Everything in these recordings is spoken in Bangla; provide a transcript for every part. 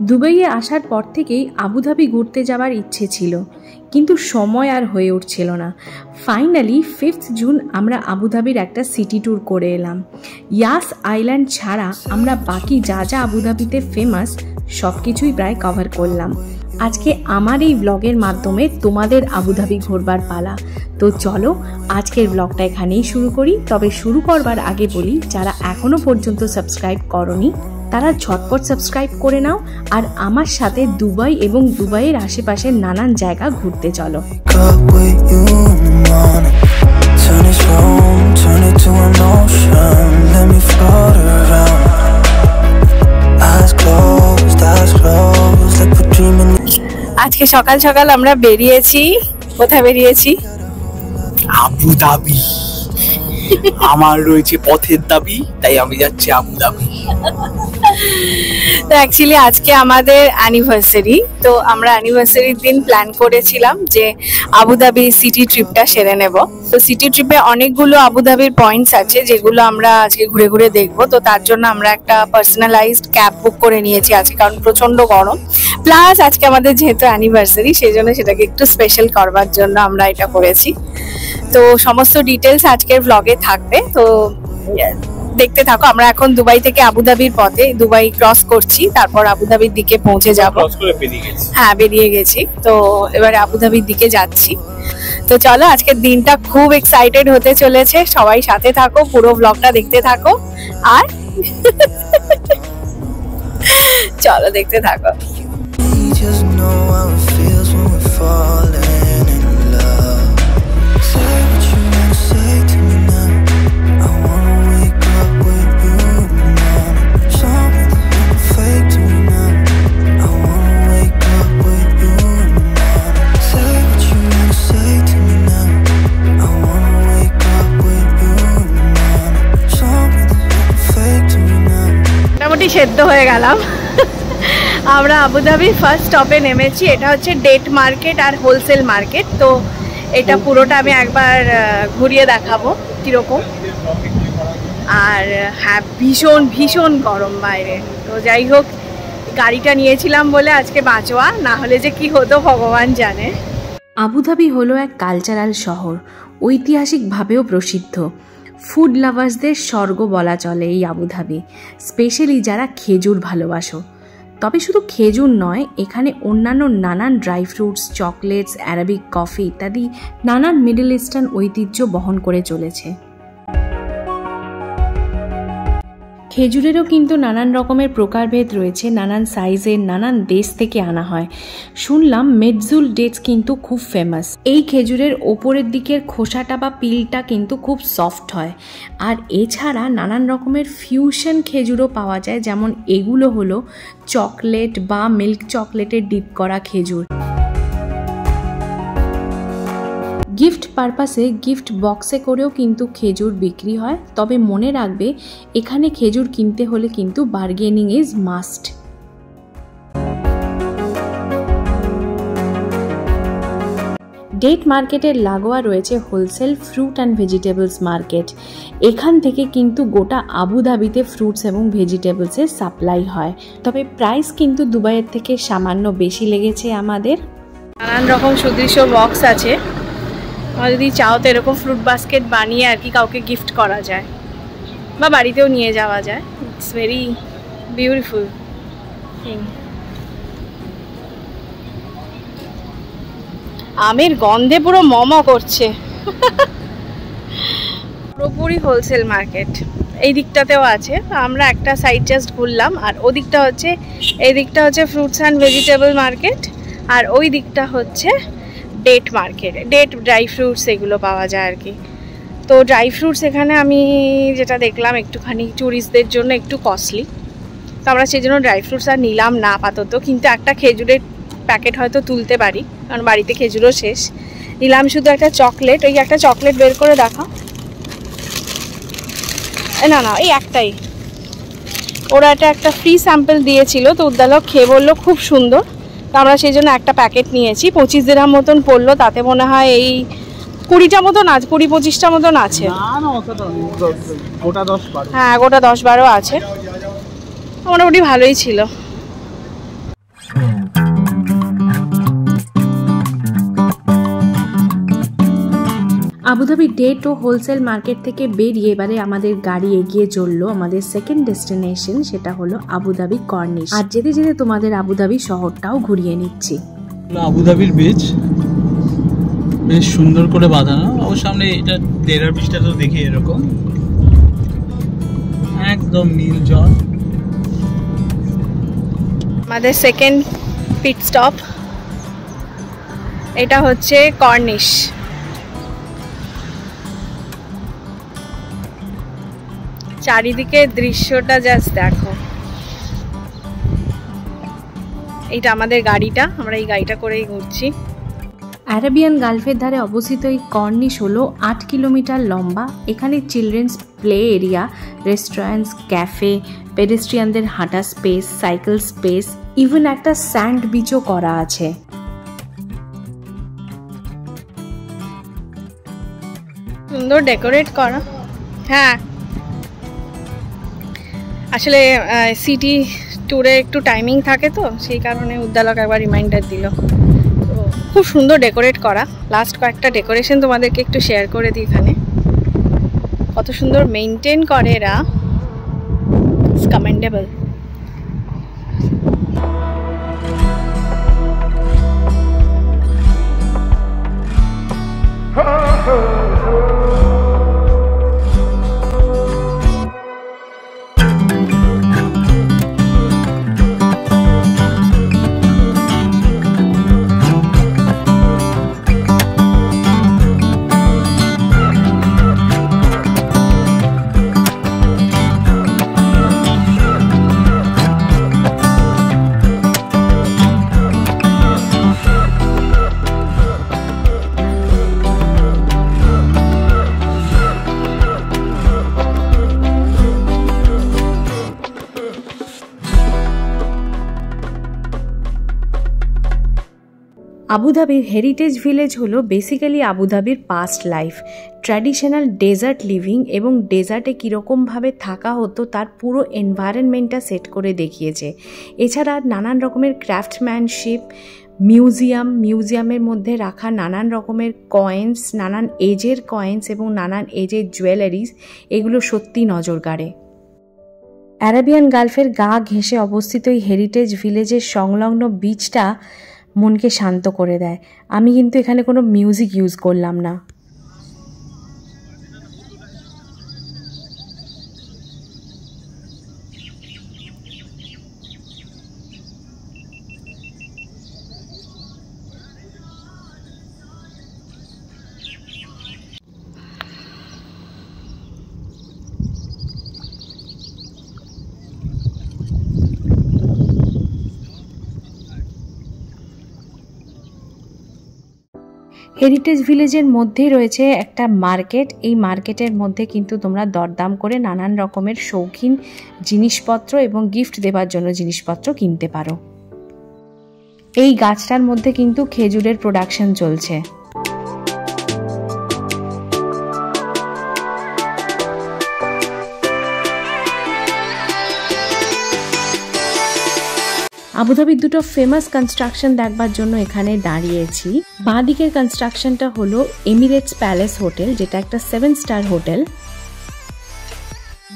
দুবাইয়ে আসার পর থেকেই আবুধাবি ঘুরতে যাওয়ার ইচ্ছে ছিল, কিন্তু সময় আর হয়ে উঠছিল না। ফাইনালি 5 জুন আমরা আবুধাবির একটা সিটি ট্যুর করে এলাম। ইয়াস আইল্যান্ড ছাড়া আমরা বাকি যা যা আবুধাবিতে ফেমাস সব কিছুই প্রায় কভার করলাম। আজকে আমার এই ব্লগের মাধ্যমে তোমাদের আবুধাবি ঘোরবার পালা। তো চলো আজকের ব্লগটা এখানেই শুরু করি। তবে শুরু করবার আগে বলি, যারা এখনও পর্যন্ত সাবস্ক্রাইব করনি তারা ঝটপট সাবস্ক্রাইব করে নাও, আর আমার সাথে দুবাই এবং দুবাইয়ের আশেপাশের নানান জায়গা ঘুরতে চলো। আজকে সকাল সকাল আমরা বেরিয়েছি। কোথায় বেরিয়েছি? আবুধাবি। আমার রয়েছে পথের দাবি, তাই আমি যাচ্ছি আবুধাবি। তো অ্যাকচুয়ালি আজকে আমাদের অ্যানিভার্সারি, তো আমরা অ্যানিভার্সারির দিন প্ল্যান করেছিলাম যে আবুধাবি সিটি ট্রিপটা সেরে নেব। তো সিটি ট্রিপে অনেকগুলো আবুধাবির পয়েন্টস আছে যেগুলো আমরা আজকে ঘুরে ঘুরে দেখবো। তো তার জন্য আমরা একটা পার্সোনালাইজড ক্যাব বুক করে নিয়েছি আজকে, কারণ প্রচন্ড গরম, প্লাস আজকে আমাদের যেহেতু অ্যানিভার্সারি সেই জন্য সেটাকে একটু স্পেশাল করবার জন্য আমরা এটা করেছি। তো সমস্ত ডিটেলস আজকের ব্লগে থাকবে, তো দেখতে থাকো। আমরা এখন দুবাই থেকে আবুধাবির পথে, দুবাই ক্রস করছি, তারপর আবুধাবির দিকে পৌঁছে যাব। হ্যাঁ, বেরিয়ে গেছি, তো এবারে আবুধাবির দিকে যাচ্ছি। তো চলো, আজকের দিনটা খুব এক্সাইটেড হতে চলেছে। সবাই সাথে থাকো, পুরো ব্লগটা দেখতে থাকো, আর চলো দেখতে থাকো। সেদ্ধ হয়ে গেলাম। আমরা আবুধাবি ফার্স্ট স্টপে নেমেছি। এটা হচ্ছে ডেট মার্কেট আর হোলসেল মার্কেট। তো এটা পুরোটা আমি একবার ঘুরিয়ে দেখাবো কিরকম। আর হ্যাঁ, ভীষণ ভীষণ গরম বাইরে। তো যাই হোক, গাড়িটা নিয়েছিলাম বলে আজকে বাঁচোয়া, না হলে যে কি হতো ভগবান জানে। আবুধাবি হলো এক কালচারাল শহর, ঐতিহাসিকভাবেও প্রসিদ্ধ। ফুড লাভার্সদের স্বর্গ বলা চলে এই আবুধাবি, স্পেশালি যারা খেজুর ভালোবাসো। তবে শুধু খেজুর নয়, এখানে অন্যান্য নানান dry fruits, chocolates, Arabic coffee ইত্যাদি নানান মিডল ইস্টার্ন ঐতিহ্য বহন করে চলেছে। খেজুরেরও কিন্তু নানান রকমের প্রকারভেদ রয়েছে, নানান সাইজের, নানান দেশ থেকে আনা হয়। শুনলাম মেডজুল ডেটস কিন্তু খুব ফেমাস। এই খেজুরের ওপরের দিকের খোসাটা বা পিলটা কিন্তু খুব সফট হয়। আর এছাড়া নানান রকমের ফিউশন খেজুরও পাওয়া যায়, যেমন এগুলো হলো চকলেট বা মিল্ক চকলেটের ডিপ করা খেজুর। গিফট পারপাসে গিফট বক্সে করেও কিন্তু খেজুর বিক্রি হয়। তবে মনে রাখবে, এখানে খেজুর কিনতে হলে কিন্তু বার্গেনিং ইজ মাস্ট। ডেট মার্কেটের লাগোয়া রয়েছে wholesale fruit and vegetables market. এখান থেকে কিন্তু গোটা আবুধাবিতে ফ্রুটস এবং ভেজিটেবলসের সাপ্লাই হয়। তবে প্রাইস কিন্তু দুবাইয়ের থেকে সামান্য বেশি লেগেছে আমাদের। নানান রকম সুদৃশ্য বক্স আছে, যদি চাও তো এরকম ফ্রুট বাস্কেট বানিয়ে আর কি কাউকে গিফট করা যায়, বা বাড়িতেও নিয়ে যাওয়া যায়। It's very beautiful thing. আমের গন্ধে পুরো মম করছে। পুরোপুরি হোলসেল মার্কেট। এই দিকটাতেও আছে, আমরা একটা সাইড জাস্ট ঘুরলাম। আর ওদিকটা হচ্ছে, এই দিকটা হচ্ছে ফ্রুটস অ্যান্ড ভেজিটেবল মার্কেট, আর ওই দিকটা হচ্ছে date market. Date dry fruits এগুলো পাওয়া যায় আর কি। তো ড্রাই ফ্রুটস এখানে আমি যেটা দেখলাম একটুখানি ট্যুরিস্টদের জন্য একটু কস্টলি, তো আমরা সেই জন্য ড্রাই ফ্রুটস আর নিলাম না আপাতত। কিন্তু একটা খেজুরের প্যাকেট হয়তো তুলতে পারি, কারণ বাড়িতে খেজুরও শেষ। নিলাম শুধু একটা চকলেট। ওই একটা চকলেট বের করে দেখা। না না, এই একটাই। ওরা একটা ফ্রি স্যাম্পল দিয়েছিল, তো উদ্দালক খেয়ে বললো খুব সুন্দর। তো আমরা সেই জন্য একটা প্যাকেট নিয়েছি। 25 দিরহাম মতন পড়লো। তাতে মনে হয় এই 20টা মতন আছে, 20-25টা মতন আছে। হ্যাঁ, গোটা 10-12 আছে। মোটামুটি ভালোই ছিল। আবুধাবি ডেট ও হোলসেল মার্কেট থেকে বেরিয়ে এবারে আমাদের গাড়ি এগিয়ে চললো আমাদের সেকেন্ড ডেস্টিনেশন, সেটা হলো আবুধাবি কর্নিশ। আর যেতে যেতে তোমাদের আবুধাবি শহরটাও ঘুরিয়ে নিচ্ছি। আবুধাবির বীচ বেশ সুন্দর করে বাঁধানো, ও সামনে এটা দেরার বীজটা তো দেখি এরকম একদম নীল জল। আমাদের সেকেন্ড পিট স্টপ, এটা হচ্ছে কর্নিশ। চারিদিকে দৃশ্যটা জাস্ট দেখো। এইটা আমাদের গাড়িটা, আমরা এই গাড়িটা করেই ঘুরছি। আরাবিয়ান গালফের ধারে অবস্থিত এই কর্নিশ হলো 8 কিলোমিটার লম্বা। এখানে children's play area, restaurants, cafe, পেডেস্ট্রিয়ানদের হাঁটা স্পেস, সাইকেল স্পেস, ইভেন একটা স্যান্ড বিচও করা আছে। সুন্দর ডেকোরেট করা। হ্যাঁ, আসলে সিটি ট্যুরে একটু টাইমিং থাকে তো, সেই কারণে উদ্দালক একবার রিমাইন্ডার দিল। তো খুব সুন্দর ডেকোরেট করা। লাস্ট কয়েকটা ডেকোরেশন তোমাদেরকে একটু শেয়ার করে দিই। এখানে কত সুন্দর মেনটেন করে এরা, ইটস কমেন্ডেবল। আবুধাবির হেরিটেজ ভিলেজ হলো বেসিক্যালি আবুধাবির past life, traditional desert living এবং ডেজার্টে কীরকমভাবে থাকা হতো তার পুরো এনভায়রনমেন্টটা সেট করে দেখিয়েছে। এছাড়া নানান রকমের ক্রাফটম্যানশিপ, মিউজিয়ামের মধ্যে রাখা নানান রকমের কয়েন্স, নানান এজের কয়েন্স এবং নানান এজের জুয়েলারিজ, এগুলো সত্যি নজর কাড়ে। আরাবিয়ান গালফের গা ঘেঁষে অবস্থিত এই হেরিটেজ ভিলেজের সংলগ্ন বিচটা মনকে শান্ত করে দেয়। আমি কিন্তু এখানে কোনো মিউজিক ইউজ করলাম না। হেরিটেজ ভিলেজের মধ্যেই রয়েছে একটা মার্কেট। এই মার্কেটের মধ্যে কিন্তু তোমরা দরদাম করে নানান রকমের শৌখিন জিনিসপত্র এবং গিফট দেবার জন্য জিনিসপত্র কিনতে পারো। এই গাছটার মধ্যে কিন্তু খেজুরের প্রোডাকশন চলছে। আবুধাবির দুটো ফেমাস কনস্ট্রাকশন দেখবার জন্য এখানে দাঁড়িয়েছি। বাঁ দিকের কনস্ট্রাকশনটা হলো এমিরেটস প্যালেস হোটেল, যেটা একটা 7 স্টার হোটেল।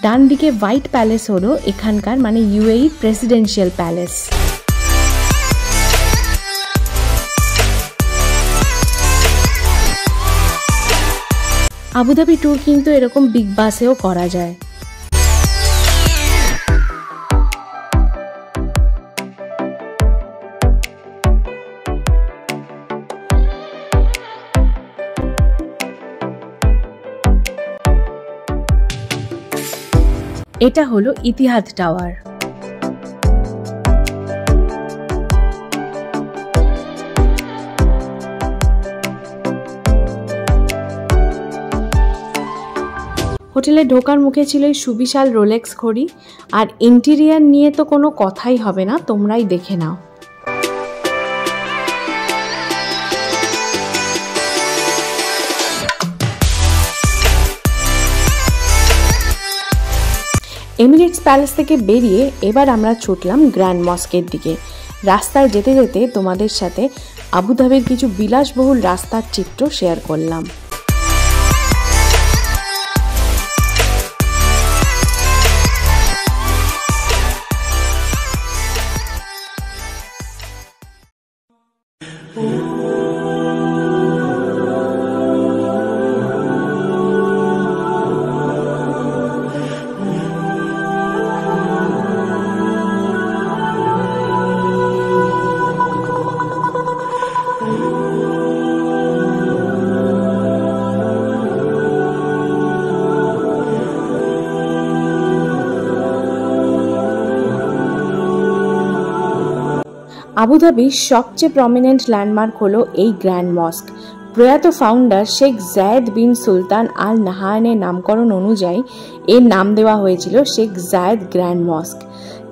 ডান দিকে হোয়াইট প্যালেস হলো এখানকার মানে UAE presidential palace. Abu Dhabi tour কিন্তু এরকম বিগ বাসেও করা যায়। এটা হলো ইতিহাদ টাওয়ার। হোটেলে ঢোকার মুখে ছিল এই সুবিশাল রোলেক্স ঘড়ি, আর ইন্টেরিয়ার নিয়ে তো কোনো কথাই হবে না, তোমরাই দেখে নাও। এমিরেটস প্যালেস থেকে বেরিয়ে এবার আমরা ছুটলাম গ্র্যান্ড মস্কের দিকে। রাস্তায় যেতে যেতে তোমাদের সাথে আবুধাবির কিছু বিলাসবহুল রাস্তার চিত্র শেয়ার করলাম। আবুধাবির সবচেয়ে প্রমিনেন্ট ল্যান্ডমার্ক হলো এই গ্র্যান্ড মস্ক। প্রয়াত ফাউন্ডার শেখ জায়েদ বিন সুলতান আল নাহায়ানের নামকরণ অনুযায়ী এর নাম দেওয়া হয়েছিল শেখ জায়েদ গ্র্যান্ড মস্ক।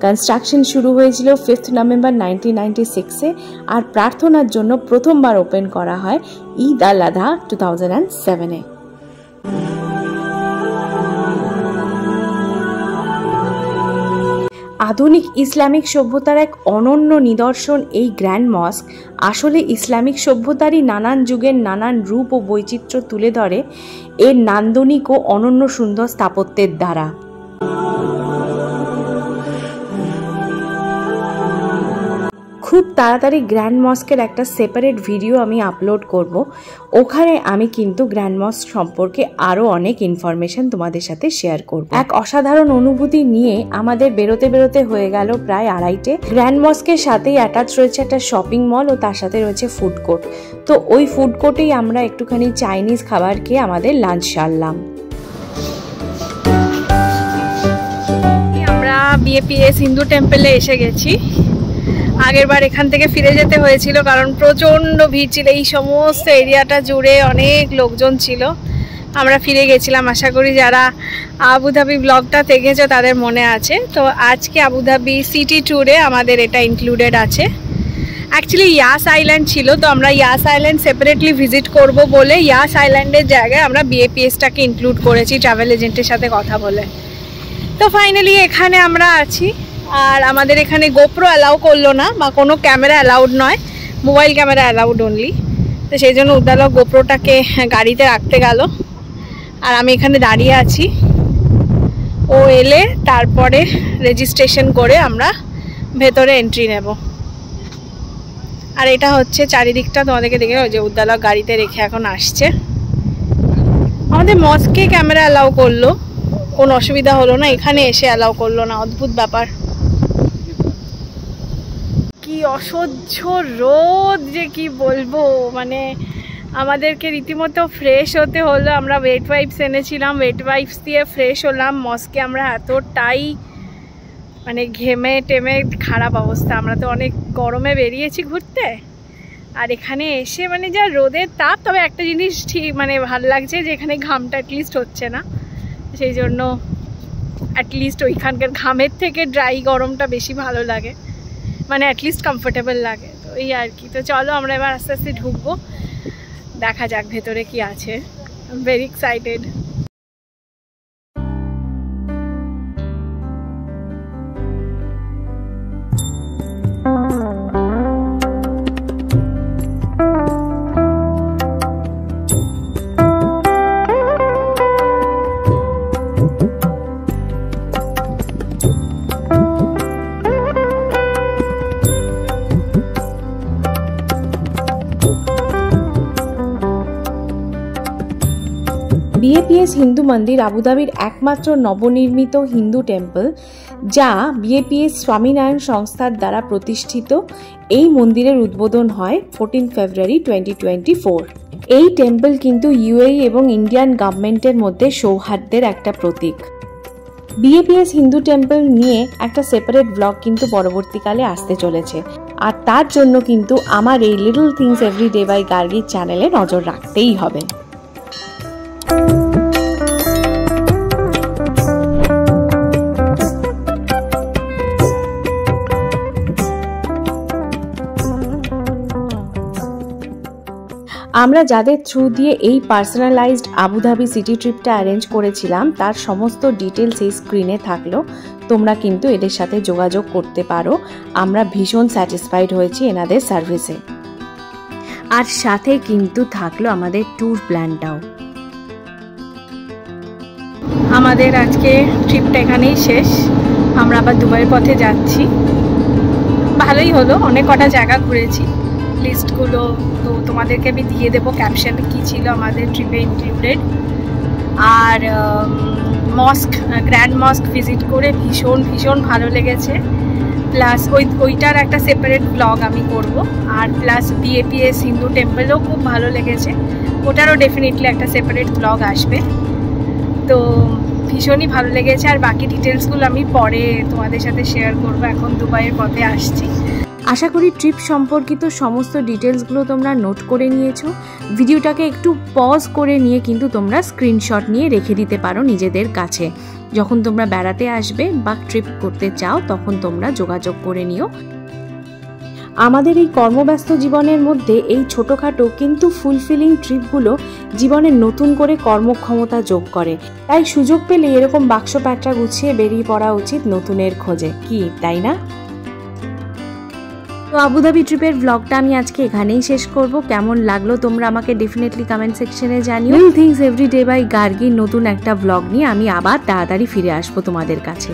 কনস্ট্রাকশন শুরু হয়েছিল 5 নভেম্বর 1996-এ আর প্রার্থনার জন্য প্রথমবার ওপেন করা হয় ঈদ আল আধা 2007-এ। আধুনিক ইসলামিক সভ্যতার এক অনন্য নিদর্শন এই গ্র্যান্ড মস্ক আসলে ইসলামিক সভ্যতারই নানান যুগের নানান রূপ ও বৈচিত্র্য তুলে ধরে এর নান্দনিক ও অনন্য সুন্দর স্থাপত্যের দ্বারা। খুব তাড়াতাড়ি গ্র্যান্ড মস্কের একটা সেপারেট ভিডিও আমি আপলোড করব। ওখানে আমি কিন্তু গ্র্যান্ড মস্ক সম্পর্কে আরও অনেক ইনফরমেশন তোমাদের সাথে শেয়ার করব। এক অসাধারণ অনুভূতি নিয়ে আমাদের বেরোতে বেরোতে হয়ে গেল প্রায় 2:30। গ্র্যান্ড মস্কের সাথেই অ্যাটাচ রয়েছে একটা শপিং মল ও তার সাথে রয়েছে ফুড কোর্ট। তো ওই ফুড কোর্টেই আমরা একটুখানি চাইনিজ খাবার খেয়ে আমাদের লাঞ্চ সারলাম। আমরা বিএপিএস হিন্দু টেম্পলে এসে গেছি। আগের বার এখান থেকে ফিরে যেতে হয়েছিল কারণ প্রচণ্ড ভিড় ছিল, এই সমস্ত এরিয়াটা জুড়ে অনেক লোকজন ছিল। আমরা ফিরে গেছিলাম, আশা করি যারা আবুধাবি ব্লগটা দেখেছো তাদের মনে আছে। তো আজকে আবুধাবি সিটি ট্যুরে আমাদের এটা ইনক্লুডেড আছে। অ্যাকচুয়ালি ইয়াস আইল্যান্ড ছিল, তো আমরা ইয়াস আইল্যান্ড সেপারেটলি ভিজিট করব বলে ইয়াস আইল্যান্ডের জায়গায় আমরা বিএপিএসটাকে ইনক্লুড করেছি ট্রাভেল এজেন্টের সাথে কথা বলে। তো ফাইনালি এখানে আমরা আছি। আর আমাদের এখানে গোপ্রো অ্যালাউ করলো না বা কোনো ক্যামেরা অ্যালাউড নয়, মোবাইল ক্যামেরা অ্যালাউড অনলি। তো সেই জন্য উদ্দালক গোপ্রোটাকে গাড়িতে রাখতে গেল আর আমি এখানে দাঁড়িয়ে আছি। ও এলে তারপরে রেজিস্ট্রেশন করে আমরা ভেতরে এন্ট্রি নেব। আর এটা হচ্ছে চারিদিকটা তোমাদেরকে দেখে, ওই যে উদ্দালক গাড়িতে রেখে এখন আসছে। আমাদের মস্কে ক্যামেরা অ্যালাউ করলো, কোনো অসুবিধা হলো না। এখানে এসে অ্যালাউ করলো না, অদ্ভুত ব্যাপার। কি অসহ্য রোদ যে কি বলবো, মানে আমাদেরকে রীতিমতো ফ্রেশ হতে হলো। আমরা ওয়েট ওয়াইপস এনেছিলাম, ওয়েট ওয়াইপস দিয়ে ফ্রেশ হলাম। মস্কে আমরা এতটাই মানে ঘেমে টেমে খারাপ অবস্থা। আমরা তো অনেক গরমে বেরিয়েছি ঘুরতে, আর এখানে এসে মানে যা রোদের তাপ। তবে একটা জিনিস ঠিক মানে ভালো লাগছে যে এখানে ঘামটা অ্যাটলিস্ট হচ্ছে না, সেই জন্য অ্যাটলিস্ট ওইখানকার ঘামের থেকে ড্রাই গরমটা বেশি ভালো লাগে, মানে অ্যাটলিস্ট কমফোর্টেবল লাগে। তো এই আর কি। তো চলো আমরা এবার আস্তে আস্তে ঢুকবো, দেখা যাক ভেতরে কি আছে। I am very excited. BAPS Hindu মন্দির আবুধাবির একমাত্র নবনির্মিত হিন্দু টেম্পল, যা বিএপিএস স্বামীনারায়ণ সংস্থার দ্বারা প্রতিষ্ঠিত। এই মন্দিরের উদ্বোধন হয় 14 ফেব্রুয়ারি 2024। এই টেম্পল কিন্তু ইউএই এবং ইন্ডিয়ান গভর্নমেন্টের মধ্যে সৌহার্দ্যের একটা প্রতীক। বিএপিএস হিন্দু টেম্পল নিয়ে একটা সেপারেট ব্লগ কিন্তু পরবর্তীকালে আসতে চলেছে, আর তার জন্য কিন্তু আমার এই লিটল থিংস এভরিডে বাই গার্গির চ্যানেলে নজর রাখতেই হবে। আমরা যাদের থ্রু দিয়ে এই পার্সোনালাইজড আবুধাবি সিটি ট্রিপটা অ্যারেঞ্জ করেছিলাম তার সমস্ত ডিটেলস এই স্ক্রিনে থাকলো, তোমরা কিন্তু এদের সাথে যোগাযোগ করতে পারো। আমরা ভীষণ স্যাটিসফাইড হয়েছি এনাদের সার্ভিসে। আর সাথে কিন্তু থাকলো আমাদের ট্যুর প্ল্যানটাও। আমাদের আজকে ট্রিপটা এখানেই শেষ, আমরা আবার দুবাইয়ের পথে যাচ্ছি। ভালোই হলো, অনেক কটা জায়গা ঘুরেছি। লিস্টগুলো তো তোমাদেরকে আমি দিয়ে দেবো ক্যাপশনে কী ছিল আমাদের ট্রিপে ইনক্লুডেড। আর মস্ক, গ্র্যান্ড মস্ক ভিজিট করে ভীষণ ভীষণ ভালো লেগেছে। প্লাস ওইটার একটা সেপারেট ব্লগ আমি করব। আর প্লাস বিএপিএস হিন্দু টেম্পলও খুব ভালো লেগেছে, ওটারও ডেফিনেটলি একটা সেপারেট ব্লগ আসবে। তো ভীষণই ভালো লেগেছে। আর বাকি ডিটেলসগুলো আমি পরে তোমাদের সাথে শেয়ার করব, এখন দুবাইয়ের পথে আসছি। আশা করি ট্রিপ সম্পর্কিত সমস্ত ডিটেলসগুলো তোমরা নোট করে নিয়েছো। ভিডিওটাকে একটু পজ করে নিয়ে কিন্তু তোমরা স্ক্রিনশট নিয়ে রেখে দিতে পারো নিজেদের কাছে। যখন তোমরা বেড়াতে আসবে বা ট্রিপ করতে চাও তখন তোমরা যোগাযোগ করে নিও। আমাদের এই কর্মব্যস্ত জীবনের মধ্যে এই ছোটোখাটো কিন্তু ফুলফিলিং ট্রিপগুলো জীবনে নতুন করে কর্মক্ষমতা যোগ করে। তাই সুযোগ পেলে এরকম বাক্স প্যাটরা গুছিয়ে বেরিয়ে পড়া উচিত নতুনের খোঁজে, কি তাই না? তো আবুধাবি ট্রিপের ব্লগটা আমি আজকে এখানেই শেষ করব। কেমন লাগলো তোমরা আমাকে ডেফিনেটলি কমেন্ট সেকশনে জানিও। Little things every day by গার্গির নতুন একটা ব্লগ নিয়ে আমি আবার তাড়াতাড়ি ফিরে আসবো তোমাদের কাছে।